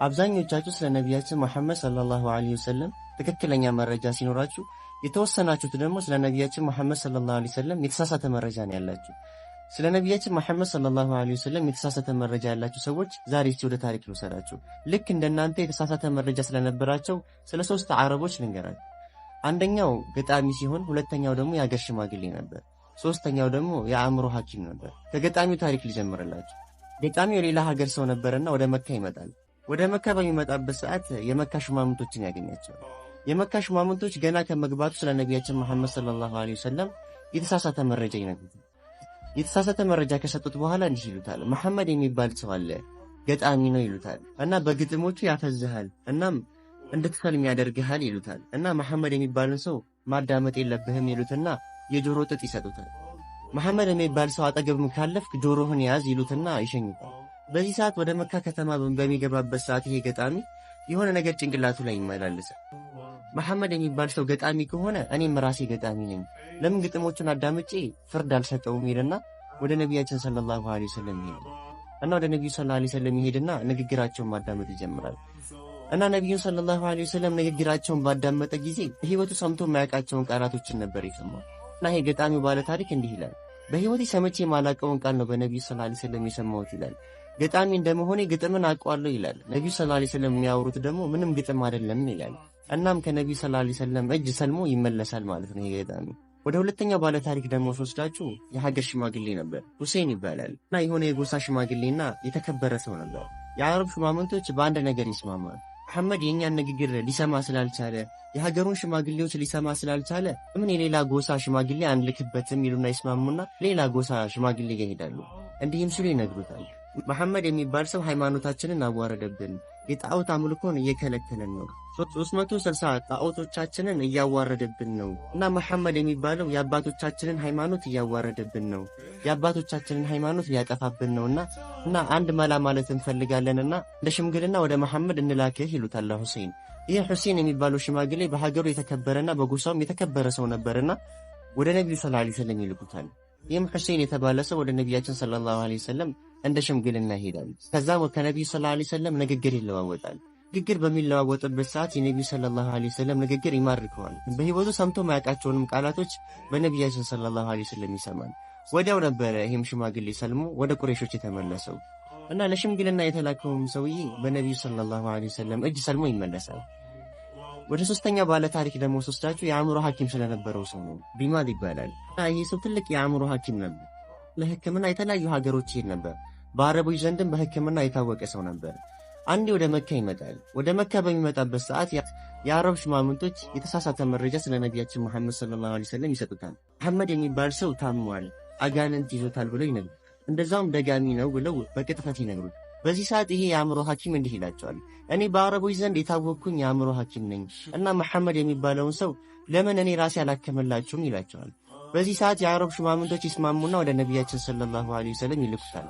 አብዛኞቻችሁ ስለ ነቢያችን መሐመድ ሰለላሁ ዐለይሂ ወሰለም ትክክለኛ መረጃ ሲኖራችሁ፣ የተወሰናችሁት ደግሞ ስለ ነቢያችን መሐመድ ሰለላሁ ዐለይሂ ወሰለም የተሳሳተ መረጃ ነው ያላችሁ። ስለ ነቢያችን መሐመድ ሰለላሁ ዐለይሂ ወሰለም የተሳሳተ መረጃ ያላችሁ ሰዎች ዛሬ እስቲ ወደ ታሪክ ልውሰዳችሁ። ልክ እንደናንተ የተሳሳተ መረጃ ስለነበራቸው ስለ 3 አረቦች ልንገራችሁ። አንደኛው ገጣሚ ሲሆን፣ ሁለተኛው ደግሞ የሀገር ሽማግሌ ነበር፣ ሶስተኛው ደግሞ የአእምሮ ሐኪም ነበር። ከገጣሚው ታሪክ ልጀምርላችሁ። ገጣሚው የሌላ ሀገር ሰው ነበርና ወደ መካ ይመጣል። ወደ መካ በሚመጣበት ሰዓት የመካ ሹማምንቶችን ያገኛቸዋል። የመካ ሹማምንቶች ገና ከመግባቱ ስለ ነቢያችን መሐመድ ሰለላሁ ዐለይሂ ወሰለም የተሳሳተ መረጃ ይነግሩታል። የተሳሳተ መረጃ ከሰጡት በኋላ እንዲህ ይሉታል፣ መሐመድ የሚባል ሰው አለ፣ ገጣሚ ነው ይሉታል። እና በግጥሞቹ ያፈዝሃል፣ እናም እንድትሰልም ያደርግሃል ይሉታል። እና መሐመድ የሚባልን ሰው ማዳመጥ የለብህም ይሉትና የጆሮ ጥጥ ይሰጡታል። መሐመድ የሚባል ሰው አጠገብም ካለፍክ ጆሮህን ያዝ ይሉትና ይሸኙታል። በዚህ ሰዓት ወደ መካ ከተማ በሚገባበት ሰዓት ይሄ ገጣሚ የሆነ ነገር ጭንቅላቱ ላይ ይመላለሳል። መሐመድ የሚባል ሰው ገጣሚ ከሆነ እኔም ራሴ ገጣሚ ነኝ፣ ለምን ግጥሞቹን አዳምጬ ፍርድ አልሰጠውም? ሄደና ወደ ነቢያችን ሰለላሁ ዐለይሂ ወሰለም ይሄዳል። እና ወደ ነቢዩ ሰለላሁ ዐለይሂ ወሰለም ይሄድና ንግግራቸውን ማዳመጥ ይጀምራል። እና ነቢዩን ሰለላሁ ዐለይሂ ወሰለም ንግግራቸውን ባዳመጠ ጊዜ በህይወቱ ሰምቶ የማያውቃቸውን ቃላቶችን ነበር የሰማው። እና ይሄ ገጣሚው ባለ ታሪክ እንዲህ ይላል፣ በህይወቴ ሰምቼ የማላውቀውን ቃል ነው በነቢዩ ሰለላሁ ዐለይሂ ወሰለም የሰማሁት ይላል። ገጣሚ እንደመሆኔ ግጥምን አውቀዋለሁ ይላል። ነቢዩ ሰለላሁ ዐለይሂ ወሰለም የሚያወሩት ደግሞ ምንም ግጥም አይደለም ይላል። እናም ከነቢዩ ሰለላሁ ዐለይሂ ወሰለም እጅ ሰልሞ ይመለሳል ማለት ነው ይሄ ገጣሚ። ወደ ሁለተኛው ባለ ታሪክ ደግሞ ስወስዳችሁ የሀገር ሽማግሌ ነበር፣ ሁሴን ይባላል። እና የሆነ የጎሳ ሽማግሌና የተከበረ ሰው ነበር። የአረብ ሽማምንቶች በአንድ ነገር ይስማማል። መሐመድ የእኛን ንግግር ሊሰማ ስላልቻለ፣ የሀገሩን ሽማግሌዎች ሊሰማ ስላልቻለ ምን የሌላ ጎሳ ሽማግሌ አንልክበትም ይሉና ይስማሙና ሌላ ጎሳ ሽማግሌ ጋር ይሄዳሉ። እንዲህም ሲሉ ይነግሩታል፣ መሐመድ የሚባል ሰው ሃይማኖታችንን አዋረደብን፣ የጣዖት አምልኮን እየከለከለን ነው፣ 360 ጣዖቶቻችንን እያዋረደብን ነው። እና መሐመድ የሚባለው የአባቶቻችንን ሃይማኖት እያዋረደብን ነው፣ የአባቶቻችንን ሃይማኖት ሊያጠፋብን ነውና አንድ መላ ማለት እንፈልጋለንና እንደ ሽምግልና ወደ መሐመድ እንላክህ ይሉታል ሁሴን። ይህ ሁሴን የሚባለው ሽማግሌ በሀገሩ የተከበረና በጎሳውም የተከበረ ሰው ነበርና ወደ ነቢዩ ሰለላሁ ዐለይሂ ወሰለም ይልኩታል። ይህም ሁሴን የተባለ ሰው ወደ ነቢያችን ሰለላሁ ዐለይሂ ወሰለም እንደ ሽምግልና ይሄዳል። ከዛም ከነቢዩ ሰለላሁ ዐለይሂ ወሰለም ንግግር ይለዋወጣል። ንግግር በሚለዋወጥበት ሰዓት የነቢዩ ሰለላሁ ዐለይሂ ወሰለም ንግግር ይማርከዋል። በህይወቱ ሰምቶ ማያውቃቸውንም ቃላቶች በነቢያችን ሰለላሁ ዐለይሂ ወሰለም ይሰማል። ወዲያው ነበረ ይህም ሽማግሌ ሰልሞ ወደ ቁረይሾች የተመለሰው እና ለሽምግልና የተላከውም ሰውዬ በነቢዩ ሰለላሁ ዐለይሂ ወሰለም እጅ ሰልሞ ይመለሳል። ወደ ሶስተኛ ባለ ታሪክ ደግሞ ሶስታችሁ የአእምሮ ሐኪም ስለነበረው ሰው ነው። ቢማል ይባላል። ይህ ሰው ትልቅ የአእምሮ ሐኪም ነበር። ለህክምና የተለያዩ ሀገሮች ይሄድ ነበር። በአረቦች ዘንድም በህክምና የታወቀ ሰው ነበር። አንዴ ወደ መካ ይመጣል። ወደ መካ በሚመጣበት ሰዓት የአረብ ሽማምንቶች የተሳሳተ መረጃ ስለ ነቢያችን መሐመድ ሰለላሁ ዐለይሂ ወሰለም ይሰጡታል። መሐመድ የሚባል ሰው ታሟል፣ አጋንንት ይዞታል ብለው ይነግሩት፣ እንደዛውም ደጋሚ ነው ብለው በቅጥፈት ይነግሩት። በዚህ ሰዓት ይሄ የአእምሮ ሐኪም እንዲህ ይላቸዋል፣ እኔ በአረቦች ዘንድ የታወቅኩኝ የአእምሮ ሐኪም ነኝ እና መሐመድ የሚባለውን ሰው ለምን እኔ ራሴ አላከመላችሁም ይላቸዋል። በዚህ ሰዓት የአረብ ሽማምንቶች ይስማሙና ወደ ነቢያችን ሰለላሁ ዐለይሂ ወሰለም ይልኩታል።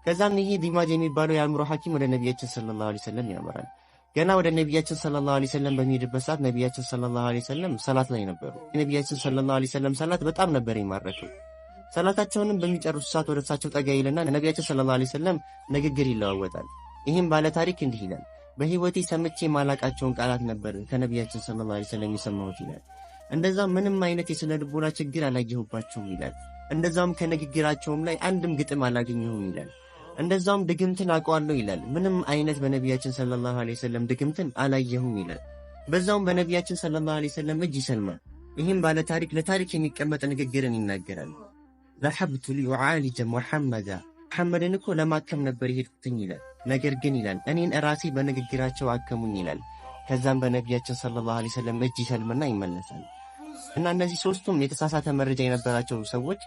ከዛም ይሄ ዲማጅ የሚባለው የአእምሮ ሐኪም ወደ ነቢያችን ሰለላሁ ዐለይሂ ወሰለም ያመራል። ገና ወደ ነቢያችን ሰለላሁ ዐለይሂ ወሰለም በሚሄድበት ሰዓት ነቢያችን ሰለላሁ ዐለይሂ ወሰለም ሰላት ላይ ነበሩ። የነቢያችን ሰለላሁ ዐለይሂ ወሰለም ሰላት በጣም ነበር የማረከው። ሰላታቸውንም በሚጨርሱ ሰዓት ወደ እሳቸው ጠጋ ይልና ነቢያችን ሰለላሁ ዐለይሂ ወሰለም ንግግር ይለዋወጣል። ይህም ባለ ታሪክ እንዲህ ይላል፣ በህይወቴ ሰምቼ ማላቃቸውን ቃላት ነበር ከነቢያችን ሰለላሁ ዐለይሂ ወሰለም የሰማሁት ይላል። እንደዛም ምንም አይነት የስነ ልቦና ችግር አላየሁባቸውም ይላል። እንደዛም ከንግግራቸውም ላይ አንድም ግጥም አላገኘሁም ይላል። እንደዛም ድግምትን አውቀዋለሁ ይላል። ምንም አይነት በነቢያችን ሰለላሁ ዐለይሂ ወሰለም ድግምትን አላየሁም ይላል። በዛውም በነቢያችን ሰለላሁ ዐለይሂ ወሰለም እጅ ይሰልማል። ይህም ባለ ታሪክ ለታሪክ የሚቀመጥ ንግግርን ይናገራል። ዘሐብቱ ሊኡዓሊጀ መሐመድን እኮ ለማከም ነበር የሄድኩትኝ ይላል። ነገር ግን ይላል እኔን ራሴ በንግግራቸው አከሙኝ ይላል። ከዛም በነቢያችን ሰለላሁ ዐለይሂ ወሰለም እጅ ይሰልምና ይመለሳል። እና እነዚህ ሶስቱም የተሳሳተ መረጃ የነበራቸው ሰዎች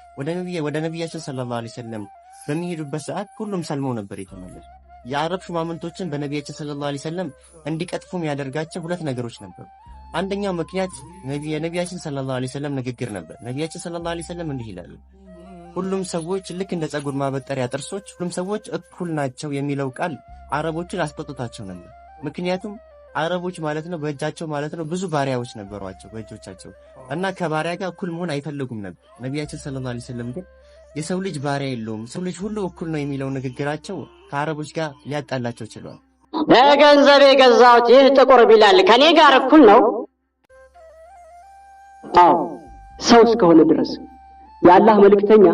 ወደ ነቢያችን ሰለላሁ ዐለይሂ ወሰለም በሚሄዱበት ሰዓት ሁሉም ሰልመው ነበር የተመለሱ። የአረብ ሹማምንቶችን በነቢያችን ሰለላሁ ዐለይሂ ወሰለም እንዲቀጥፉም ያደርጋቸው ሁለት ነገሮች ነበሩ። አንደኛው ምክንያት የነቢያችን ሰለላሁ ዐለይሂ ወሰለም ንግግር ነበር። ነቢያችን ሰለላሁ ዐለይሂ ወሰለም እንዲህ ይላሉ፣ ሁሉም ሰዎች ልክ እንደ ጸጉር ማበጠሪያ ጥርሶች ሁሉም ሰዎች እኩል ናቸው የሚለው ቃል አረቦችን አስቆጥቷቸው ነበር። ምክንያቱም አረቦች ማለት ነው በእጃቸው ማለት ነው ብዙ ባሪያዎች ነበሯቸው በእጆቻቸው እና ከባሪያ ጋር እኩል መሆን አይፈልጉም ነበር። ነቢያችን ሰለላሁ ዐለይሂ ወሰለም ግን የሰው ልጅ ባሪያ የለውም፣ ሰው ልጅ ሁሉ እኩል ነው የሚለው ንግግራቸው ከአረቦች ጋር ሊያጣላቸው ችሏል። በገንዘብ የገዛሁት ይህ ጥቁር ቢላል ከኔ ጋር እኩል ነው? አዎ ሰው እስከሆነ ድረስ የአላህ መልእክተኛ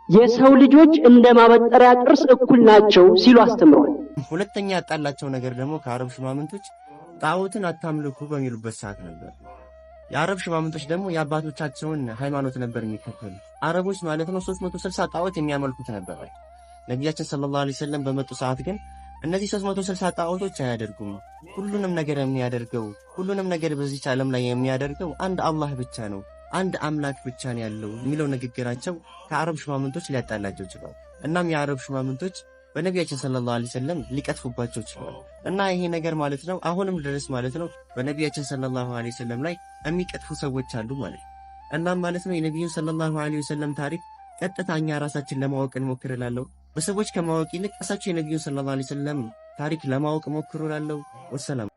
የሰው ልጆች እንደ ማበጠሪያ ጥርስ እኩል ናቸው ሲሉ አስተምረዋል። ሁለተኛ ያጣላቸው ነገር ደግሞ ከአረብ ሽማምንቶች ጣዖትን አታምልኩ በሚሉበት ሰዓት ነበር። የአረብ ሽማምንቶች ደግሞ የአባቶቻቸውን ሃይማኖት ነበር የሚከተሉ። አረቦች ማለት ነው 360 ጣዖት የሚያመልኩት ነበር። ነቢያችን ሰለላሁ ዐለይሂ ወሰለም በመጡ ሰዓት ግን እነዚህ 360 ጣዖቶች አያደርጉም። ሁሉንም ነገር የሚያደርገው ሁሉንም ነገር በዚህ ዓለም ላይ የሚያደርገው አንድ አላህ ብቻ ነው፣ አንድ አምላክ ብቻ ነው ያለው የሚለው ንግግራቸው ከአረብ ሽማምንቶች ሊያጣላቸው ይችላል። እናም የአረብ ሽማምንቶች በነቢያችን ሰለላሁ ዐለይሂ ወሰለም ሊቀጥፉባቸው ይችላል። እና ይሄ ነገር ማለት ነው አሁንም ድረስ ማለት ነው በነቢያችን ሰለላሁ ዐለይሂ ወሰለም ላይ የሚቀጥፉ ሰዎች አሉ ማለት ነው። እናም ማለት ነው የነቢዩን ሰለላሁ ዐለይሂ ወሰለም ታሪክ ቀጥታኛ ራሳችን ለማወቅ እንሞክር እላለሁ። በሰዎች ከማወቅ ይልቅ ራሳቸው የነቢዩን ሰለላሁ ዐለይሂ ወሰለም ታሪክ ለማወቅ ሞክሩ እላለሁ። ወሰላም